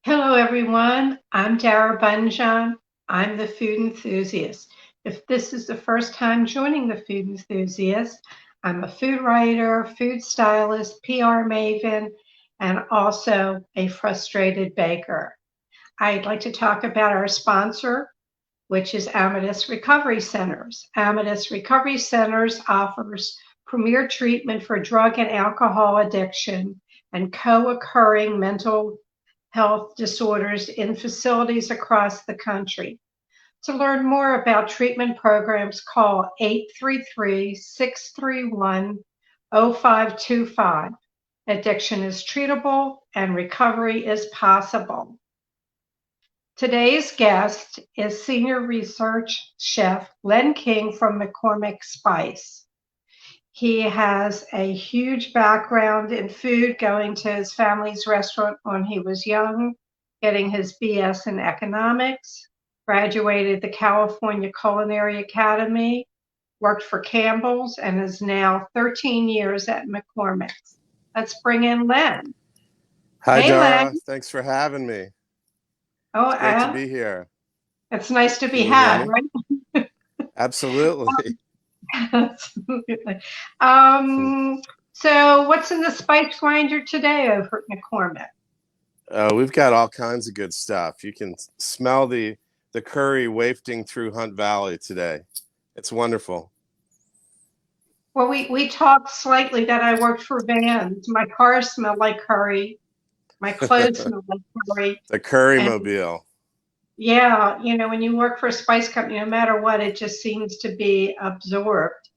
Hello, everyone. I'm Dara Bunjon. I'm the Food Enthusiast. If this is the first time joining the Food Enthusiast, I'm a food writer, food stylist, PR maven, and also a frustrated baker. I'd like to talk about our sponsor, which is Amadeus Recovery Centers. Amadeus Recovery Centers offers premier treatment for drug and alcohol addiction and co-occurring mental health disorders in facilities across the country. To learn more about treatment programs, call 833-631-0525. Addiction is treatable and recovery is possible. Today's guest is Senior Research Chef Len King from McCormick Spice. He has a huge background in food, going to his family's restaurant when he was young, getting his BS in economics, graduated the California Culinary Academy, worked for Campbell's, and is now 13 years at McCormick's. Let's bring in Len. Hi, Hey, Len. Dara. Thanks for having me. Oh, It's great to be here. it's nice to be Can you hear had, me? right? Absolutely. Absolutely. Um, so what's in the spice grinder today over at McCormick? We've got all kinds of good stuff. You can smell the curry wafting through Hunt Valley today. It's wonderful. Well, we talked slightly that I worked for Vans. My car smelled like curry. My clothes The smelled like curry. curry And mobile. yeah, when you work for a spice company, no matter what, it just seems to be absorbed.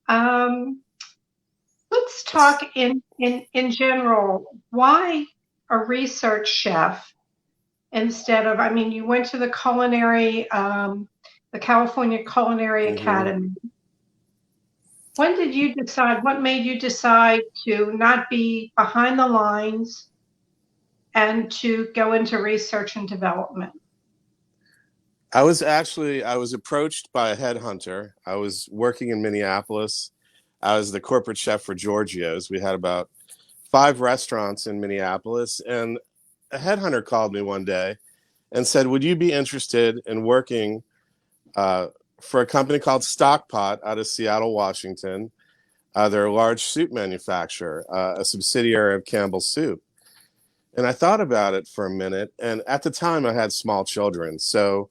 Um, let's talk in general. Why a research chef instead of, I mean, you went to the California Culinary hmm Academy. When did you decide, what made you decide to not be behind the lines and to go into research and development? I was approached by a headhunter. I was working in Minneapolis. I was the corporate chef for Giorgio's. We had about 5 restaurants in Minneapolis, and a headhunter called me one day and said, "Would you be interested in working uh, for a company called Stockpot out of Seattle, Washington? They're a large soup manufacturer, a subsidiary of Campbell's Soup." And I thought about it for a minute, and at the time I had small children, so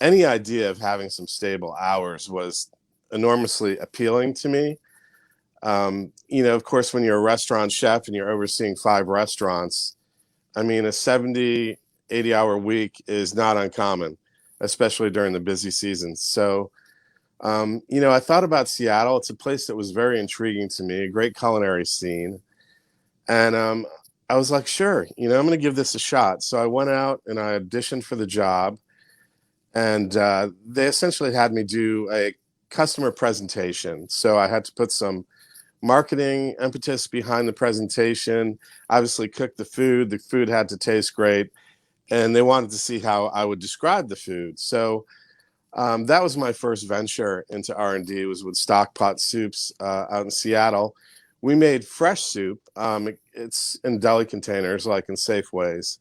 any idea of having some stable hours was enormously appealing to me. Of course, when you're a restaurant chef and you're overseeing 5 restaurants, I mean, a 70, 80-hour week is not uncommon, especially during the busy seasons. So, I thought about Seattle. It's a place that was very intriguing to me, a great culinary scene. And I was like, sure, I'm going to give this a shot. So I went out and I auditioned for the job. And they essentially had me do a customer presentation. So I had to put some marketing impetus behind the presentation, obviously cook the food. The food had to taste great. And they wanted to see how I would describe the food. So that was my first venture into R&D, was with Stockpot Soups out in Seattle. We made fresh soup. It's in deli containers, like in Safeways,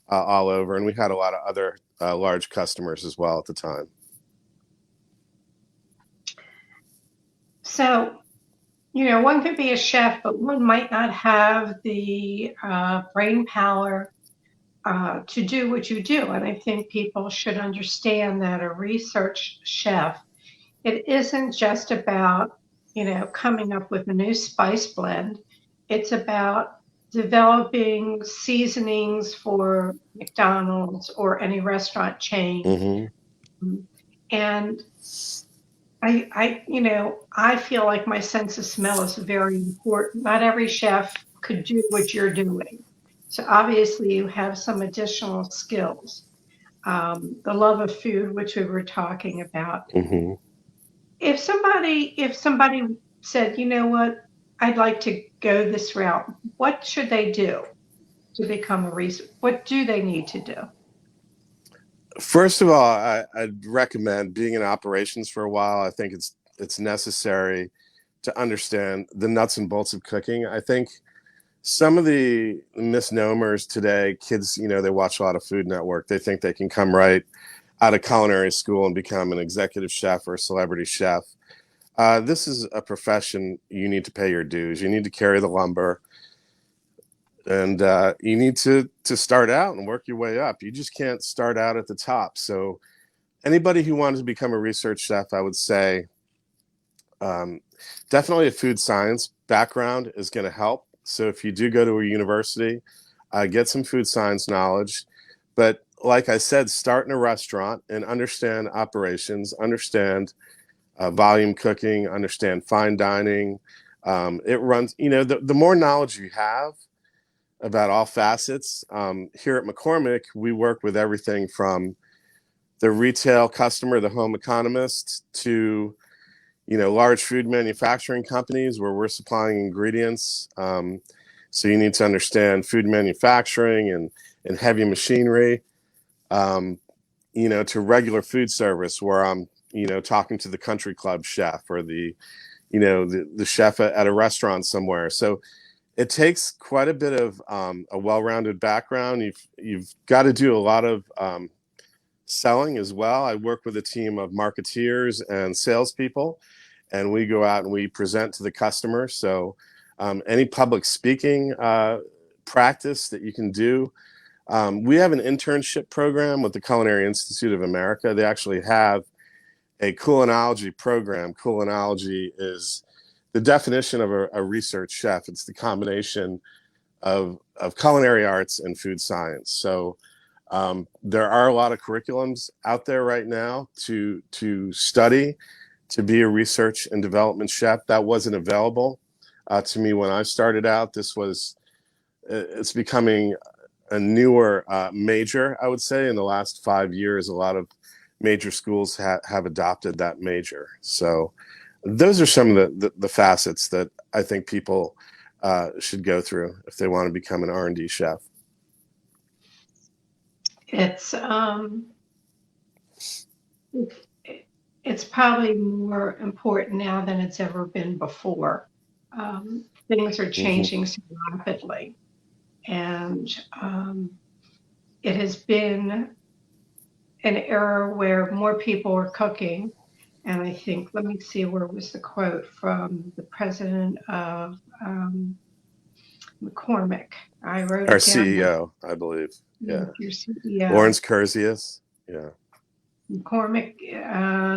all over. And we had a lot of other large customers as well at the time. So, one could be a chef, but one might not have the brain power to do what you do. And I think people should understand that a research chef, it isn't just about, coming up with a new spice blend. It's about developing seasonings for McDonald's or any restaurant chain. hmm And I feel like my sense of smell is very important. Not every chef could do what you're doing. So obviously you have some additional skills. The love of food, which we were talking about. hmm If somebody said, you know what, I'd like to go this route, what should they do to become a researcher? What do they need to do? First of all, I'd recommend being in operations for a while. I think it's necessary to understand the nuts and bolts of cooking. I think some of the misnomers today, kids, they watch a lot of Food Network. They think they can come right out of culinary school and become an executive chef or a celebrity chef. This is a profession. You need to pay your dues. You need to carry the lumber, and you need to start out and work your way up. You just can't start out at the top. So anybody who wanted to become a research chef, I would say definitely a food science background is going to help. So if you do go to a university, get some food science knowledge. But like I said, start in a restaurant and understand operations, understand volume cooking, understand fine dining. It runs, the more knowledge you have about all facets. Here at McCormick, we work with everything from the retail customer, the home economist, to large food manufacturing companies where we're supplying ingredients. So you need to understand food manufacturing and heavy machinery, to regular food service where I'm, talking to the country club chef or the chef at a restaurant somewhere. So it takes quite a bit of a well-rounded background. You've got to do a lot of selling as well. I work with a team of marketeers and salespeople, and we go out and we present to the customer. So any public speaking practice that you can do. We have an internship program with the Culinary Institute of America. They actually have a culinology program. Culinology is the definition of a research chef. It's the combination of culinary arts and food science. So there are a lot of curriculums out there right now to study to be a research and development chef. That wasn't available to me when I started out. It's becoming a newer major, I would say. In the last 5 years, a lot of major schools have adopted that major. So those are some of the facets that I think people should go through if they want to become an R&D chef. It's probably more important now than it's ever been before. Things are changing so rapidly, and it has been an era where more people are cooking. And I think, let me see, where was the quote from the president of McCormick? I wrote Our it down. CEO, I believe. Yeah. Your CEO. Lawrence Kurzius. Yeah. McCormick,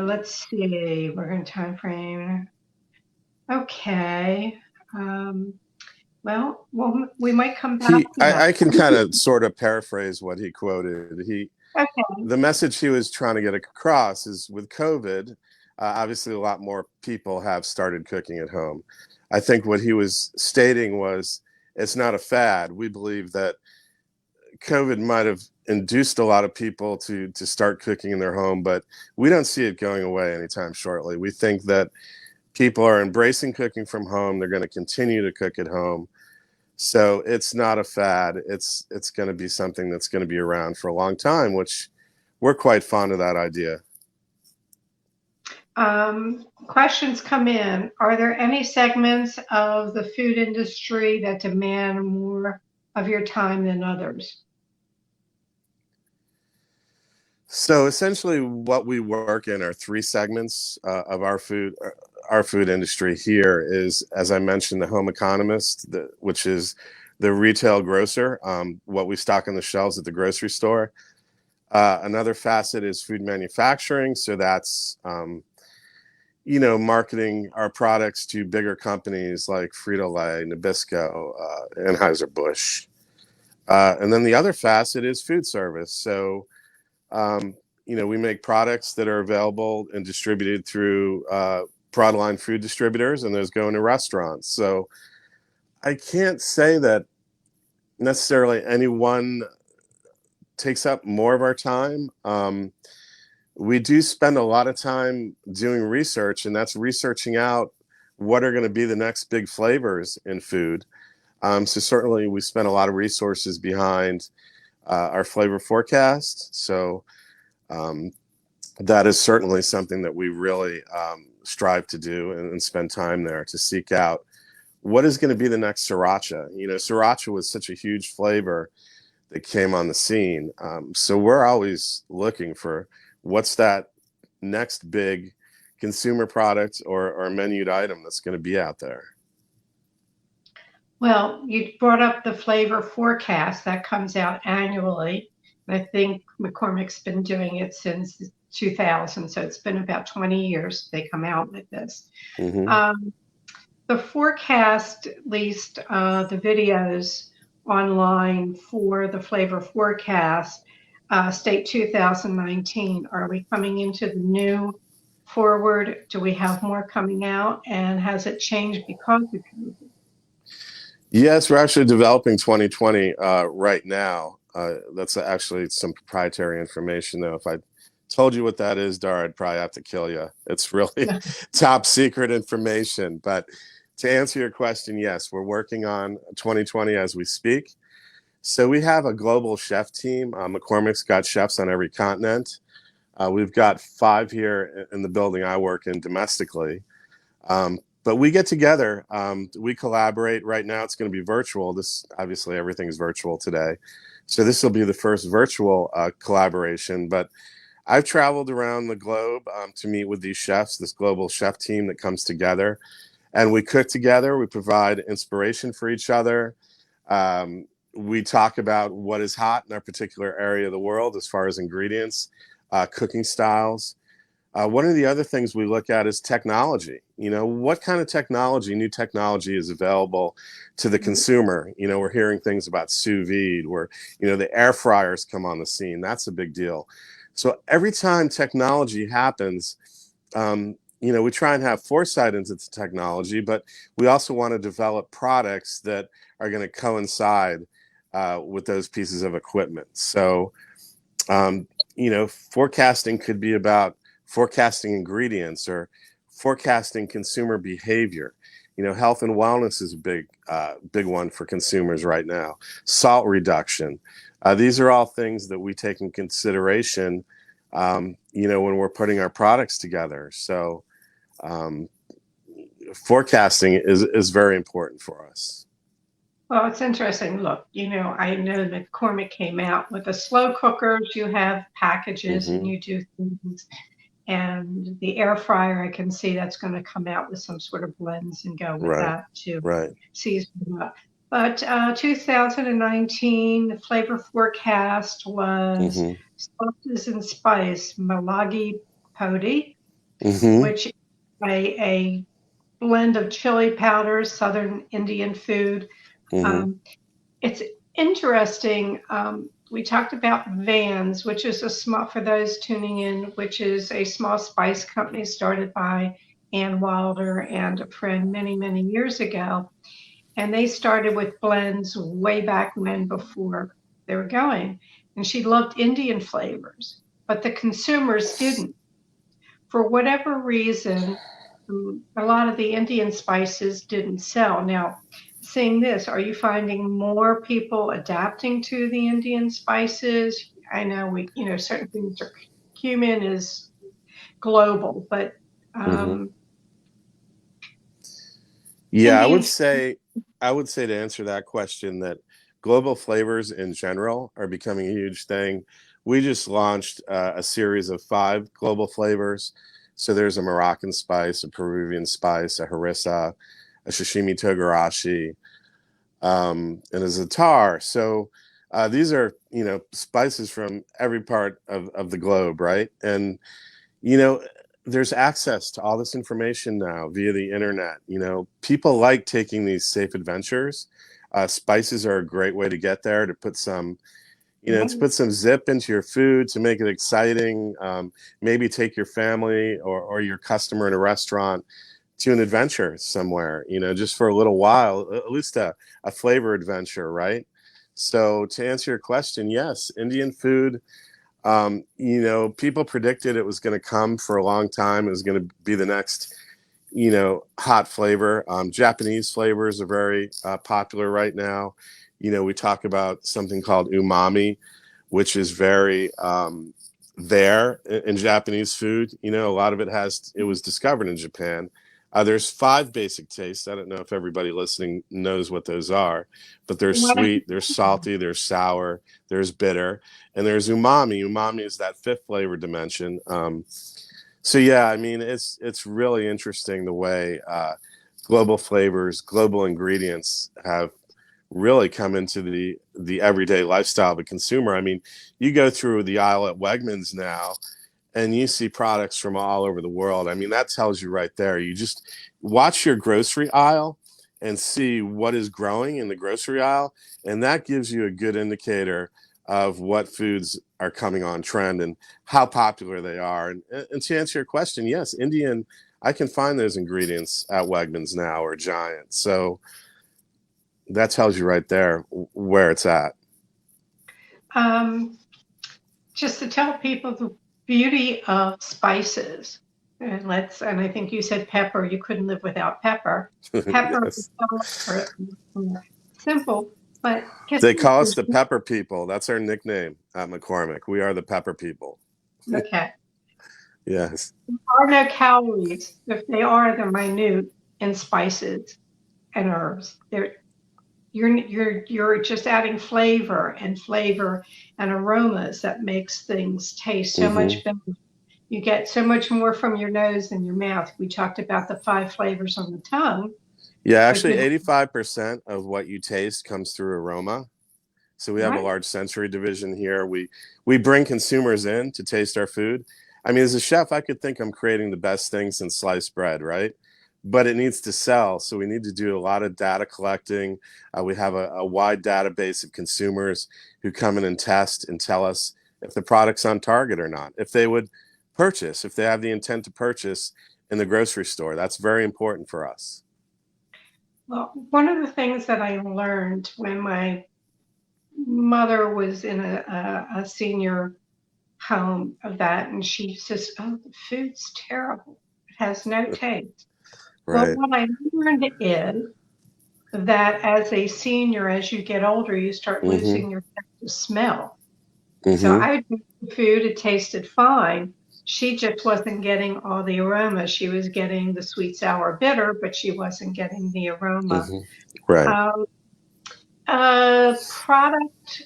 let's see, we're in time frame. Okay. Well, we might come back to that. I can kind of sort of paraphrase what he quoted. Okay. The message he was trying to get across is with COVID, obviously a lot more people have started cooking at home. I think what he was stating was it's not a fad. We believe that COVID might have induced a lot of people to start cooking in their home, but we don't see it going away anytime shortly. We think that people are embracing cooking from home. They're going to continue to cook at home. So it's not a fad. It's going to be something that's going to be around for a long time, which we're quite fond of that idea. Questions come in. Are there any segments of the food industry that demand more of your time than others? So essentially what we work in are three segments of our food industry here is, as I mentioned, the home economist, which is the retail grocer, what we stock on the shelves at the grocery store. Another facet is food manufacturing. So that's, marketing our products to bigger companies like Frito-Lay, Nabisco, Anheuser-Busch. And then the other facet is food service. So, we make products that are available and distributed through broadline food distributors, and those go into restaurants. So I can't say that necessarily anyone takes up more of our time. We do spend a lot of time doing research, and that's researching out what are going to be the next big flavors in food. So certainly we spend a lot of resources behind our flavor forecast. So that is certainly something that we really strive to do and spend time there to seek out what is going to be the next sriracha? Sriracha was such a huge flavor that came on the scene. So we're always looking for what's that next big consumer product or menued item that's going to be out there. Well, you brought up the flavor forecast that comes out annually. I think McCormick's been doing it since 2000, so it's been about 20 years they come out with this. Mm-hmm. Um, the forecast, at least the videos online for the flavor forecast, state 2019. Are we coming into the new forward? Do we have more coming out? And has it changed because of COVID? Yes, we're actually developing 2020 right now. That's actually some proprietary information, though. If I told you what that is, Dara, I'd probably have to kill you. It's really top secret information. But to answer your question, yes, we're working on 2020 as we speak. So we have a global chef team. McCormick's got chefs on every continent. We've got 5 here in the building I work in domestically. But we get together, we collaborate. Right now it's going to be virtual. Obviously everything's virtual today. So this will be the first virtual collaboration. But I've traveled around the globe to meet with these chefs, this global chef team that comes together. And we cook together. We provide inspiration for each other. We talk about what is hot in our particular area of the world as far as ingredients, cooking styles. One of the other things we look at is technology. What kind of technology, new technology is available to the consumer? We're hearing things about sous vide, where, the air fryers come on the scene. That's a big deal. So every time technology happens, we try and have foresight into the technology, but we also want to develop products that are going to coincide with those pieces of equipment. So, forecasting could be about forecasting ingredients or forecasting consumer behavior. Health and wellness is a big one for consumers right now. Salt reduction. These are all things that we take in consideration, when we're putting our products together. So forecasting is very important for us. Well, it's interesting. Look, I know that McCormick came out with the slow cookers. You have packages and Mm-hmm. you do things. And the air fryer, I can see that's going to come out with some sort of blends and go with Right, that to right. season them up. But 2019, the flavor forecast was Mm-hmm. sauces and spice, Malagi Podi, Mm-hmm. which is a blend of chili powders, Southern Indian food. Mm-hmm. It's interesting. We talked about Vans, which is a small, for those tuning in, which is a small spice company started by Ann Wilder and a friend many, many years ago. And they started with blends way back when, before they were going. And she loved Indian flavors, but the consumers didn't. For whatever reason, a lot of the Indian spices didn't sell. Now, seeing this, are you finding more people adapting to the Indian spices? I know certain things are, cumin is global, but Mm-hmm. um, Yeah, Indian, I would say to answer that question that global flavors in general are becoming a huge thing. We just launched a series of 5 global flavors. So there's a Moroccan spice, a Peruvian spice, a harissa, a sashimi togarashi, and a za'atar. So these are, spices from every part of the globe, right? And you know, there's access to all this information now via the internet. People like taking these safe adventures. Spices are a great way to get there, to put some, to put some zip into your food, to make it exciting. Maybe take your family or your customer in a restaurant to an adventure somewhere, just for a little while, at least a flavor adventure, right? So to answer your question, yes, Indian food, people predicted it was going to come for a long time. It was going to be the next, hot flavor. Japanese flavors are very popular right now. We talk about something called umami, which is very there in Japanese food. A lot of it was discovered in Japan. There's 5 basic tastes. I don't know if everybody listening knows what those are, but there's What are sweet, there's salty, there's sour, there's bitter, and there's umami. Umami is that 5th flavor dimension. So yeah, I mean, it's really interesting the way global flavors, global ingredients have really come into the everyday lifestyle of a consumer. I mean, you go through the aisle at Wegmans now, and you see products from all over the world. I mean, that tells you right there. You just watch your grocery aisle and see what is growing in the grocery aisle, and that gives you a good indicator of what foods are coming on trend and how popular they are. And to answer your question, yes, Indian, I can find those ingredients at Wegmans now or Giant. So that tells you right there where it's at. um, just to tell people the beauty of spices. And I think you said pepper. You couldn't live without pepper. Pepper is Yes. simple, but guess They what? call us the Pepper People. That's our nickname at McCormick. We are the Pepper People. Okay. Yes. There are no calories. If they are, they're minute in spices and herbs. You're just adding flavor and aromas that makes things taste so Hmm. much better. You get so much more from your nose than your mouth. We talked about the 5 flavors on the tongue, Yeah, but actually, you 85% of what you taste comes through aroma. So we have a right. large sensory division here. We bring consumers in to taste our food. I mean, as a chef, I could think I'm creating the best thing since sliced bread, right? But it needs to sell, so we need to do a lot of data collecting. We have a wide database of consumers who come in and test and tell us if the product's on target or not, if they would purchase, if they have the intent to purchase in the grocery store. That's very important for us. Well, one of the things that I learned when my mother was in a senior home of that, and she says, "Oh, the food's terrible. It has no taste." Well, Right. what I learned is that as a senior, as you get older, you start Mm-hmm. losing your sense of smell. So Mm-hmm. I would make the food, it tasted fine. She just wasn't getting all the aroma. She was getting the sweet, sour, bitter, but she wasn't getting the aroma. Mm-hmm. Right. Um, product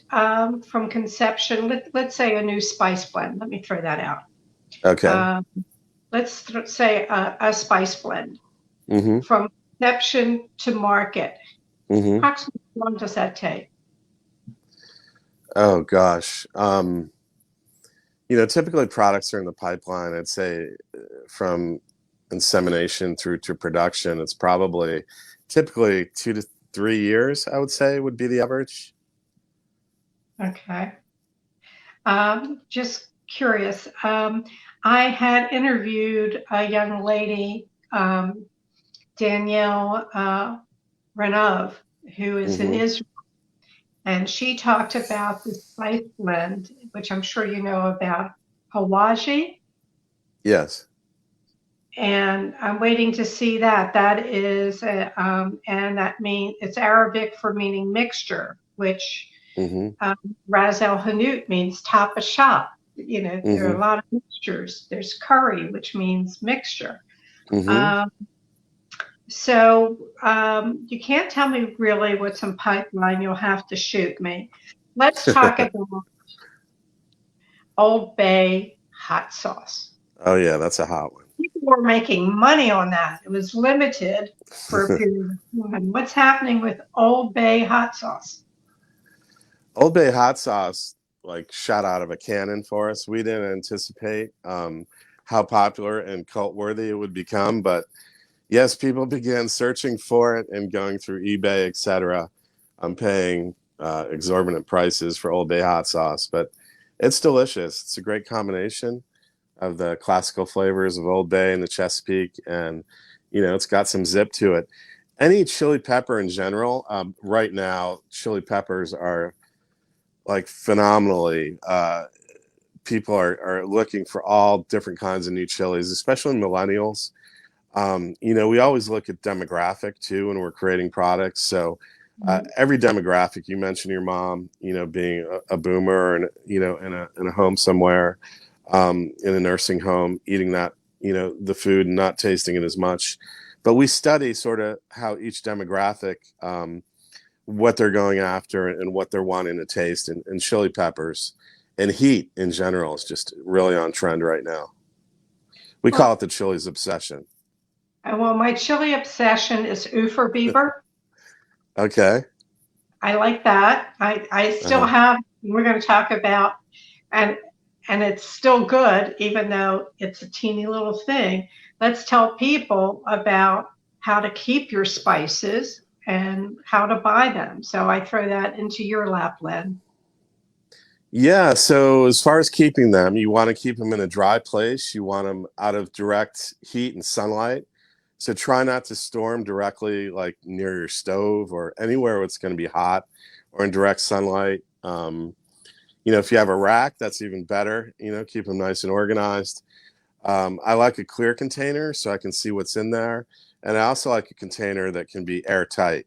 from conception, let's say a new spice blend. Let me throw that out. Okay. Um, say a spice blend Mm-hmm. from conception to market. Mm-hmm. Approximately how long does that take? Oh gosh. Typically products are in the pipeline. I'd say from insemination through to production, it's probably typically 2 to 3 years, I would say would be the average. Okay. Just curious. I had interviewed a young lady, Danielle Renov, who is in Mm-hmm. Israel, and she talked about the spice blend, which I'm sure you know about, Hawaji, Yes. and I'm waiting to see that. That is, and that means it's Arabic for meaning mixture, which Mm-hmm. um, Ras El Hanout means top of shop. There are a Mm-hmm. lot of mixtures. There's curry, which means mixture. Mm-hmm. Um, you can't tell me really what's in pipeline. You'll have to shoot me. Let's talk about Old Bay hot sauce. Oh yeah, that's a hot one. People were making money on that. It was limited for a period of time. What's happening with Old Bay hot sauce? Old Bay hot sauce like shot out of a cannon for us. We didn't anticipate how popular and cult worthy it would become, but yes, people began searching for it and going through eBay, etc. I'm paying exorbitant prices for Old Bay hot sauce, but it's delicious. It's a great combination of the classical flavors of Old Bay and the Chesapeake, and it's got some zip to it. Any chili pepper in general, right now, chili peppers are like phenomenally. People are looking for all different kinds of new chilies, especially millennials. We always look at demographic too when we're creating products. So every demographic, you mentioned your mom, being a boomer and in a home somewhere, in a nursing home, eating that the food and not tasting it as much. But we study sort of how each demographic, what they're going after and what they're wanting to taste. And chili peppers and heat in general is just really on trend right now. We call Well, it the chili's obsession. well, my chili obsession is Uferbeber. Okay. I like that. I still Uh-huh. have, we're going to talk about, and and it's still good, even though it's a teeny little thing. Let's tell people about how to keep your spices and how to buy them. So I throw that into your lap, Len. Yeah, so as far as keeping them, you want to keep them in a dry place. You want them out of direct heat and sunlight. So try not to store them directly like near your stove or anywhere where it's going to be hot or in direct sunlight. If you have a rack, that's even better. Keep them nice and organized. I like a clear container so I can see what's in there. And I also like a container that can be airtight.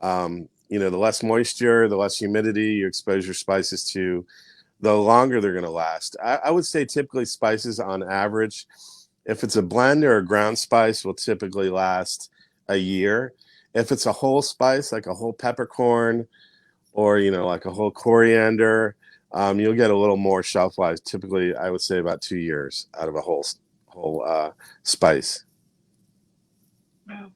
The less moisture, the less humidity you expose your spices to, the longer they're going to last. I would say typically spices on average, if it's a blend or a ground spice, will typically last a year. If it's a whole spice, like a whole peppercorn or, like a whole coriander, you'll get a little more shelf life. Typically, I would say about 2 years out of a whole spice. Wow.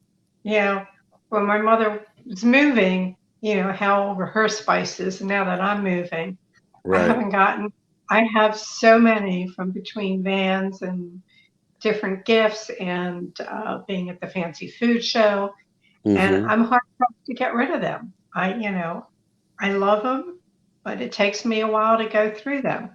Yeah. When my mother was moving, how over her spices. And now that I'm moving, I Right. haven't gotten, I have so many from between vans and different gifts and being at the fancy food show. And Mm-hmm. I'm hard pressed to get rid of them. I love them, but it takes me a while to go through them.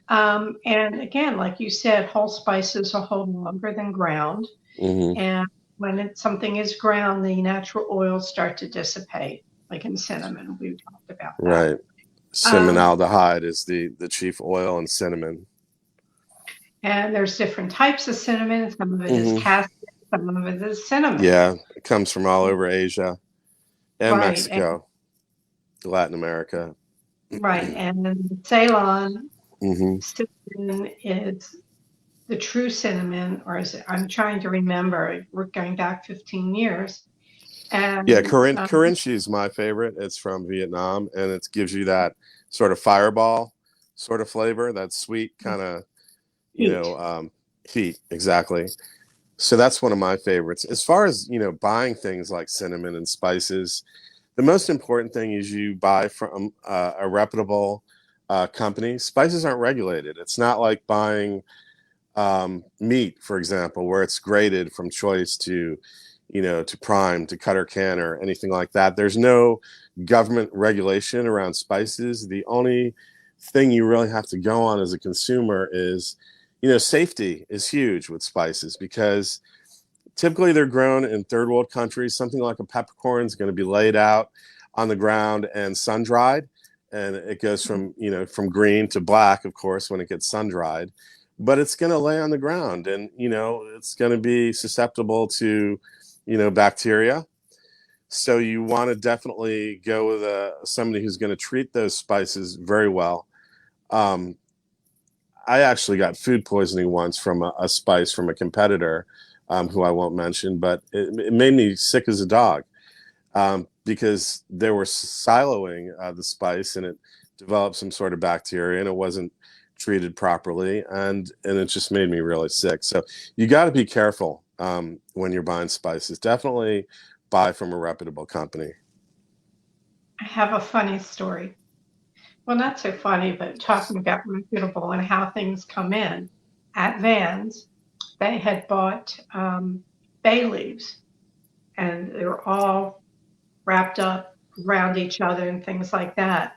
And again, like you said, whole spices will hold longer than ground. Mm-hmm. And when something is ground, the natural oils start to dissipate, like in cinnamon. We've talked about that. Right. Um, Cinnamaldehyde is the chief oil in cinnamon. and there's different types of cinnamon. Some of it is Mm-hmm. cassia, some of it is cinnamon. Yeah, it comes from all over Asia and Right. And Mexico, Latin America. right. And then Ceylon Mm-hmm. cinnamon is the true cinnamon, or is it? I'm trying to remember. We're going back 15 years. Yeah, And Kerinchi is my favorite. It's from Vietnam, and it gives you that sort of fireball sort of flavor, that sweet kind of, you heat. know, um, heat. Exactly. So that's one of my favorites. As far as, buying things like cinnamon and spices, the most important thing is you buy from a reputable company. Spices aren't regulated. It's not like buying meat, for example, where it's graded from choice to prime to cutter can or anything like that. There's no government regulation around spices. The only thing you really have to go on as a consumer is, safety is huge with spices because typically they're grown in third world countries. Something like a peppercorn is going to be laid out on the ground and sun dried, and it goes from green to black, of course, when it gets sun dried. But it's going to lay on the ground, and it's going to be susceptible to bacteria. So you want to definitely go with somebody who's going to treat those spices very well. Um, I actually got food poisoning once from a spice from a competitor, who I won't mention, but it made me sick as a dog, because they were siloing the spice and it developed some sort of bacteria and it wasn't treated properly, and it just made me really sick. So you got to be careful when you're buying spices. Definitely buy from a reputable company. I have a funny story. Well, not so funny, but talking about reputable and how things come in. At Vans, they had bought bay leaves, and they were all wrapped up around each other and things like that.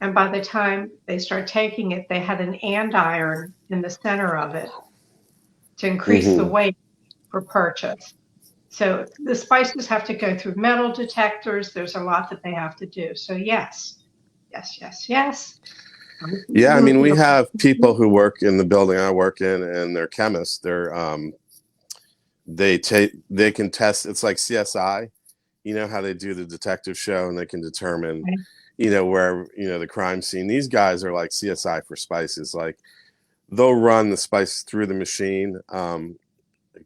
And by the time they start taking it, they had an andiron in the center of it to increase the Mm-hmm. weight for purchase. So the spices have to go through metal detectors. There's a lot that they have to do. So yes, yes, yes, yes. Yeah, I mean, we have people who work in the building I work in, and they're chemists. They can test. It's like CSI. You know how they do the detective show, and they can determine, where the crime scene. These guys are like CSI for spices. Like they'll run the spice through the machine,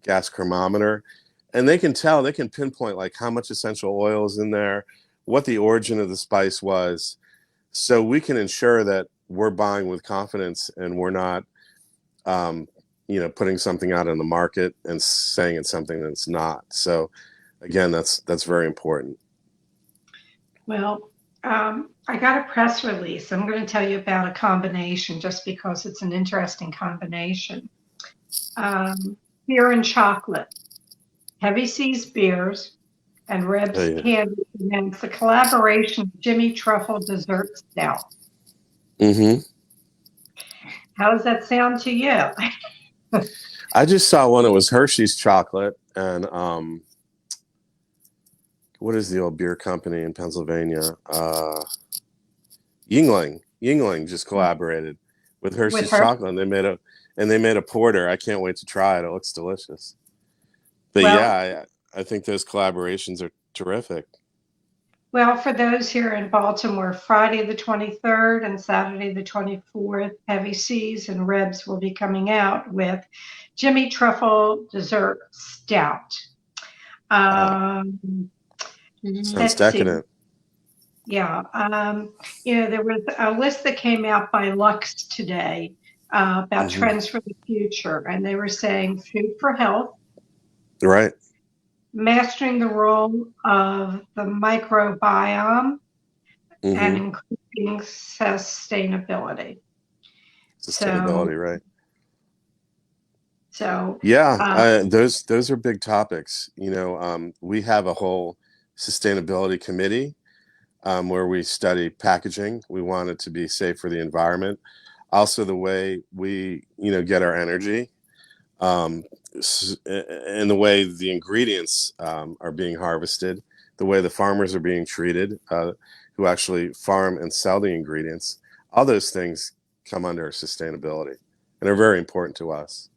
gas chromometer, and they can tell, they can pinpoint like how much essential oil is in there, what the origin of the spice was, so we can ensure that we're buying with confidence and we're not, um, putting something out in the market and saying it's something that's not. So again, that's very important. Well, I got a press release. I'm going to tell you about a combination just because it's an interesting combination. Um, Beer and chocolate, Heavy Seas beers, and Oh, Reb's yeah. candy. And it's a collaboration of Jimmy Truffle Dessert Stout. Hmm. How does that sound to you? I just saw one. It was Hershey's chocolate, and what is the old beer company in Pennsylvania? Yingling just collaborated with With Hershey's her? chocolate, and they made a porter. I can't wait to try it. It looks delicious. But Well, yeah, I think those collaborations are terrific. well, for those here in Baltimore, Friday the 23rd and Saturday the 24th, Heavy Seas and Rebs will be coming out with Jimmy Truffle Dessert Stout. Wow, Um, sounds let's see. decadent. Yeah, there was a list that came out by Lux today about Hmm. trends for the future, and they were saying food for health, Right. mastering the role of the microbiome, and Hmm. increasing sustainability. So, Sustainability. Right. so Yeah, uh, those are big topics. We have a whole sustainability committee, where we study packaging. We want it to be safe for the environment. Also, the way we, get our energy, um, and the way the ingredients, are being harvested, the way the farmers are being treated, who actually farm and sell the ingredients. All those things come under sustainability and are very important to us.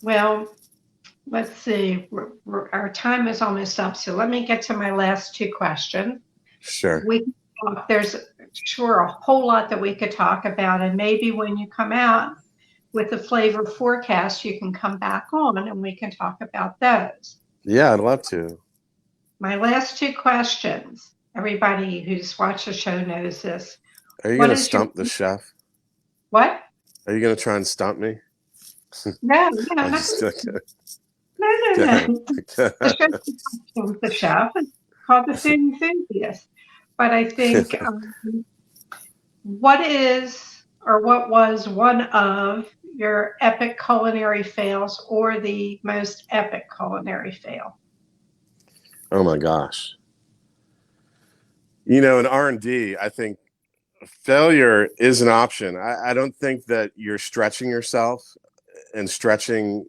well, let's see. Our time is almost up, so let me get to my last two questions. Sure. We can talk, there's sure a whole lot that we could talk about, and maybe when you come out with the flavor forecast, you can come back on and we can talk about those. Yeah, I'd love to. My last two questions. Everybody who's watched the show knows this. Are you going What to is your stump the chef? what? Are you going to try and stump me? No, no, I'm not, just kidding. no, Go no, ahead. no. The show is the chef. It's called the Food Enthusiast. But I think what is or what was one of your epic culinary fails or the most epic culinary fail? Oh my gosh. In R&D, I think failure is an option. I don't think that you're stretching yourself and stretching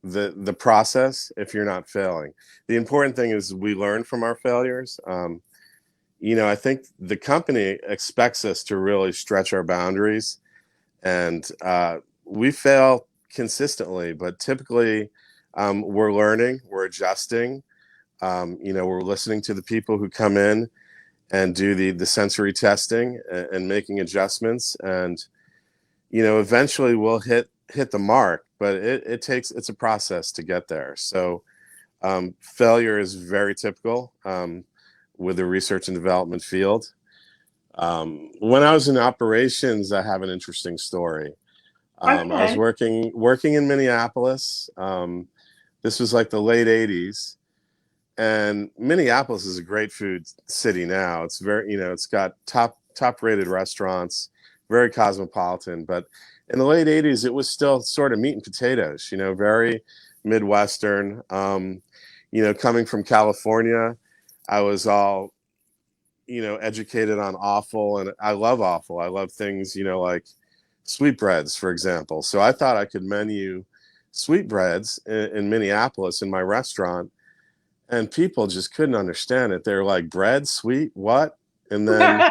the process if you're not failing. The important thing is we learn from our failures. I think the company expects us to really stretch our boundaries, and we fail consistently, but typically, we're learning, we're adjusting. We're listening to the people who come in and do the sensory testing and making adjustments, and eventually we'll hit the mark, but it's a process to get there. So failure is very typical, with the research and development field. When I was in operations, I have an interesting story. I was Okay. working in Minneapolis. This was like the late '80s, and Minneapolis is a great food city now. It's very, it's got top rated restaurants, very cosmopolitan. But in the late '80s, it was still sort of meat and potatoes. Very Midwestern. Coming from California, I was all, educated on offal, and I love offal. I love things, like sweetbreads, for example. So I thought I could menu sweetbreads in Minneapolis in my restaurant, and people just couldn't understand it. They're like, bread, sweet, what? And then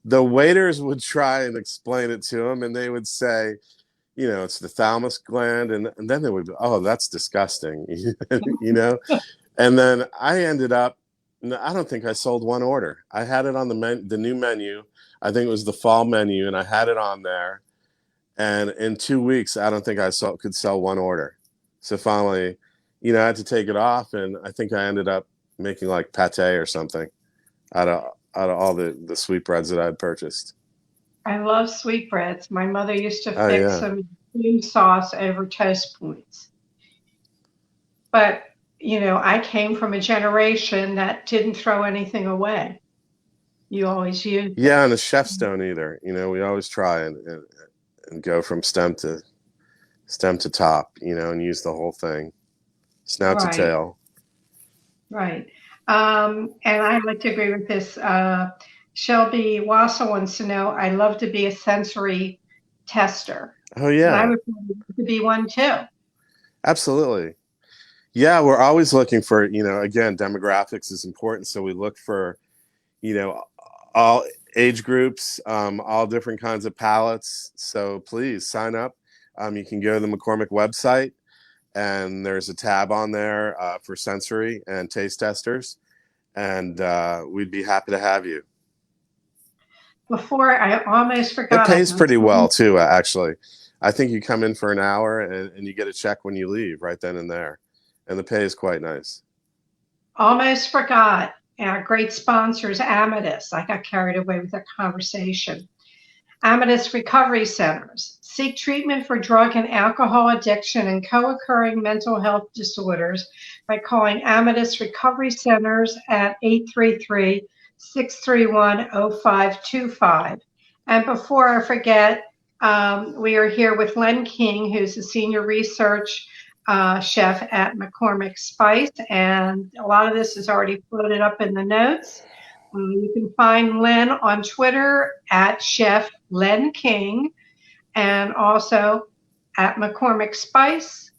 the waiters would try and explain it to them, and they would say, it's the thalamus gland, and then they would, oh, that's disgusting, you know. And then I ended up, I don't think I sold one order. I had it on the new menu. I think it was the fall menu, and I had it on there. And in 2 weeks, I don't think I could sell one order. So finally, I had to take it off, and I think I ended up making like pate or something out of all the sweetbreads that I had purchased. I love sweetbreads. My mother used to Oh fix yeah. some cream sauce over toast points. But, I came from a generation that didn't throw anything away. You always used it. Yeah, and the chefs don't either. We always try and go from stem to top, and use the whole thing, snout to Right, tail. right. And I like to agree with this. Shelby Wassel wants to know, I love to be a sensory tester. Oh And I yeah, would love to be one too. absolutely. Yeah, we're always looking for, again, demographics is important. So we look for, you know, all age groups, all different kinds of palates. So please sign up. You can go to the McCormick website, and there's a tab on there for sensory and taste testers. And we'd be happy to have you. Before, I almost It forgot. pays pretty well too, actually. I think you come in for an hour, and you get a check when you leave right then and there. And the pay is quite nice. Almost forgot. Our great sponsors, Amadeus. I got carried away with that conversation. Amadeus Recovery Centers. Seek treatment for drug and alcohol addiction and co-occurring mental health disorders by calling Amadeus Recovery Centers at 833-631-0525. And before I forget, we are here with Len King, who's a senior research chef at McCormick Spice, and a lot of this is already floated up in the notes. You can find Len on Twitter at Chef Len King, and also at McCormick Spice.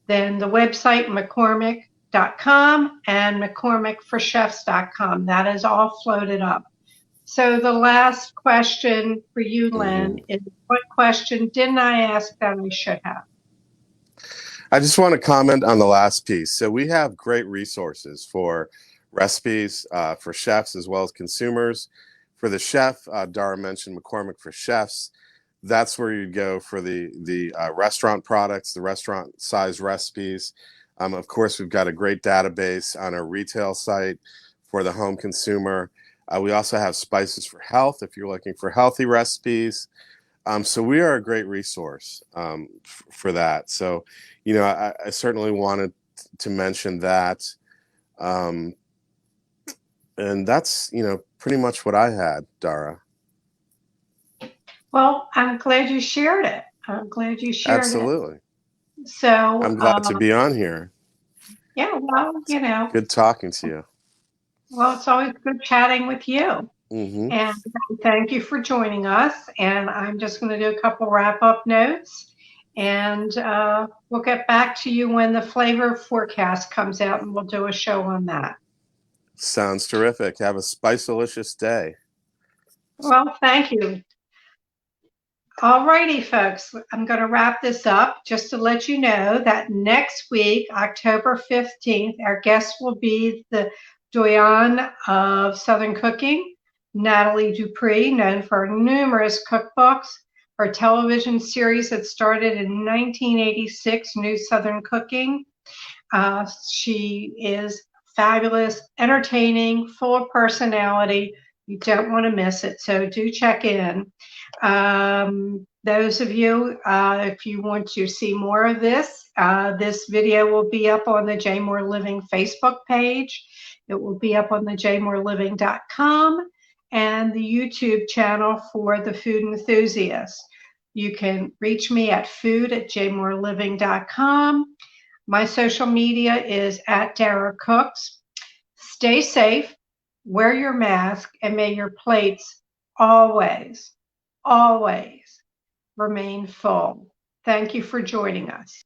Then the website McCormick.com and McCormickforchefs.com. That is all floated up. So the last question for you, Len, Mm-hmm. is what question didn't I ask that I should have? I just want to comment on the last piece. So we have great resources for recipes for chefs as well as consumers. For the chef, Dara mentioned McCormick for Chefs. That's where you'd go for the restaurant products, the restaurant size recipes. Of course, we've got a great database on our retail site for the home consumer. We also have Spices for Health if you're looking for healthy recipes. So we are a great resource for that. So, I certainly wanted to mention that. And that's, pretty much what I had, Dara. Well, I'm glad you shared it. I'm glad you shared it. Absolutely. So, I'm glad to be on here. yeah, well, Good talking to you. well, it's always good chatting with you. Hmm. And thank you for joining us. And I'm just going to do a couple wrap up notes. And we'll get back to you when the flavor forecast comes out, and we'll do a show on that. Sounds terrific. Have a spice-delicious day. Well, thank you. All righty, folks. I'm going to wrap this up just to let you know that next week, October 15th, our guest will be the doyen of Southern Cooking, Natalie Dupree, known for numerous cookbooks. Her television series that started in 1986, New Southern Cooking. She is fabulous, entertaining, full of personality. You don't want to miss it, so do check in. Those of you, if you want to see more of this, this video will be up on the J More Living Facebook page. It will be up on the jmoreliving.com and the YouTube channel for the Food Enthusiast. You can reach me at food@jmoreliving.com. My social media is at Dara Cooks. Stay safe, wear your mask, and may your plates always, always remain full. Thank you for joining us.